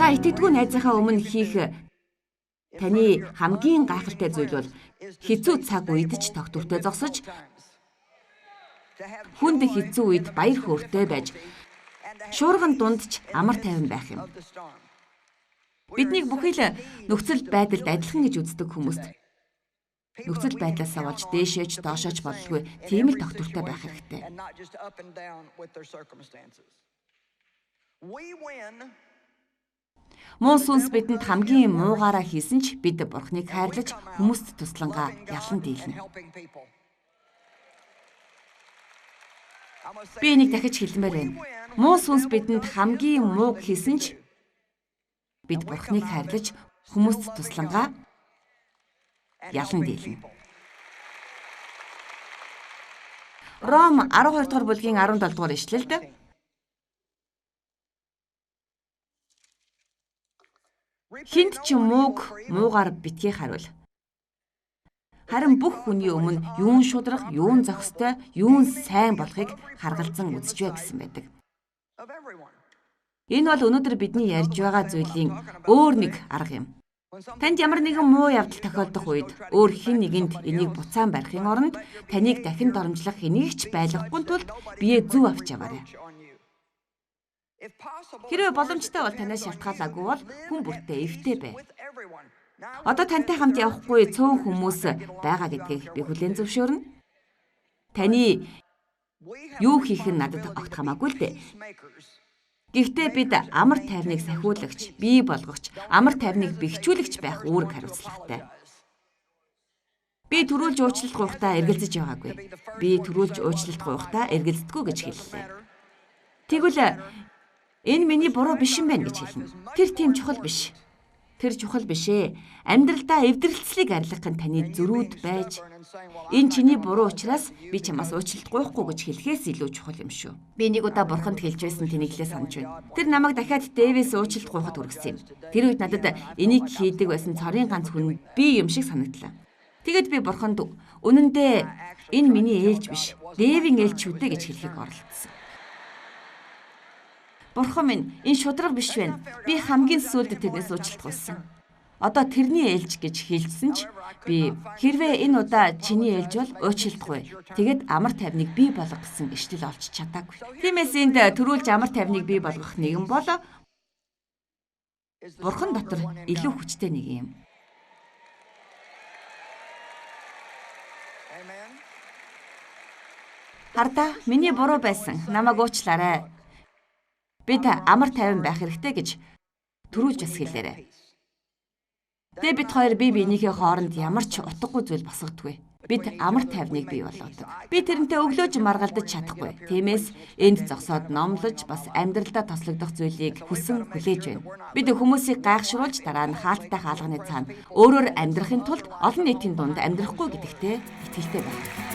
Та итгэдэггүй найзынхаа өмнө хийх таны хамгийн гайхалтай зүйл бол хэцүү цаг үед ч тогтвортой зогсож, хүнд хэцүү үед баяр хөөртэй байж, шуурган дунд ч амар тайван байх юм. Биднийг бүхий л нөхцөл байдалд адилхан гэж үздэг хүмүүст нөхцөл байдлаас болж дээшээч доошооч бололгүй тийм л тогтвортой байх хэрэгтэй. Мөн сүнс бидэнд хамгийн муугаараа хийсэн ч бид Бурхныг хайрлаж хүмүүст туслангаа ялан дийлнэ. Би энийг дахиж хэлмээр байна. Мөн сүнс бидэнд хамгийн мууг хийсэн ч бид Бурхныг хайрлаж хүмүүст туслангаа ялан дийлнэ. Ром 12 дугаар бүлгийн 17 дугаар ишлэлд хинт ч муугаар битгий харуул. Харин бүх хүний өмнө юун шудрах, юун зохистой, юун сайн болохыг харгалзан үзчихвэ гэсэн байдаг. Энэ бол өнөөдөр бидний ярьж байгаа зүйлийн өөр нэг арга юм. Танд ямар нэгэн муу явдал тохиолдох үед өөр хэн нэгэнд энийг буцаан барихын оронд таныг дахин доромжлох энийг ч байлгахгүй тулд бие зөв авч яваарай. Хэрвээ боломжтой бол танаас шалтгаалаагүй бол хүн бүртээ эвтэй бай. Одоо тантай хамт явахгүй цөөн хүмүүс байгаа гэдгийг би хүлээн зөвшөөрнө. Таны юу хийх нь надад огт хамаагүй л дээ. Гэхдээ бид амар тайвныг сахиулагч, бий болгогч, амар тайвныг бэхжүүлэгч байх үүрэг хариуцлагатай. Би төрүүлж уучлалт гуйхдаа эргэлзэж байгаагүй. Би төрүүлж уучлалт гуйхдаа эргэлздэггүй гэж хэллээ. Тэгвэл энэ миний буруу биш юм байна гэж хэлнэ. Тэр тийм чухал биш. Тэр чухал биш ээ. Амьдралдаа эвдрэлцлийг арилгах нь таны зөрүүд байж, энэ чиний буруу учраас би чамаас уучлалт гуйхгүй гэж хэлэхээс илүү чухал юм шүү. Би нэг удаа бурханд хэлж байсан тэнийглээ санаж байна. Тэр намайг дахиад Дэвис уучлалт гуйхад хүргэсэн юм. Тэр үед надад энийг хийдэг байсан цорын ганц хүн би юм шиг санагдлаа. Тэгэд би бурханд үнэн дээр энэ миний ээлж биш, Дэвийн ээлж шүү дээ гэж хэлхийг оролдсон. Бурхан минь, энэ шудраг биш байна. Би хамгийн сүүлд тэрнээс уучлалт гуйсан. Одоо тэрний ээлж гэж хэлсэн ч би хэрвээ энэ удаа чиний ээлж бол уучлалтгүй. Тэгэд амар тайвныг бий болгох гэсэн ишлэл олж чадаагүй. Тиймээс энд төрүүлж амар тайвныг бий болгох нэгэн бол Бурхан дотор илүү хүчтэй нэг юм. Хардаа, миний буруу байсан. Намайг уучлаарай. Бид амар тайван байх хэрэгтэй гэж төрүүлж бас хэлээрэй. Тэ бид хоёр бие биенийхээ хооронд ямар ч утгагүй зүйл босгодгүй. Бид амар тайвныг бий болгодог. Би тэрнтэй өглөөж маргалдаж чадахгүй. Тиймээс энд зогсоод номлож бас амьдралдаа тослогдох зүйлийг хүлээж байна. Бид хүмүүсийг гайхшруулж дараа нь хаалттай хаалганы цаана өөрөөр амьдрахын тулд олон нийтийн дунд амьдрахгүй гэдэгтээ итгэлтэй байна.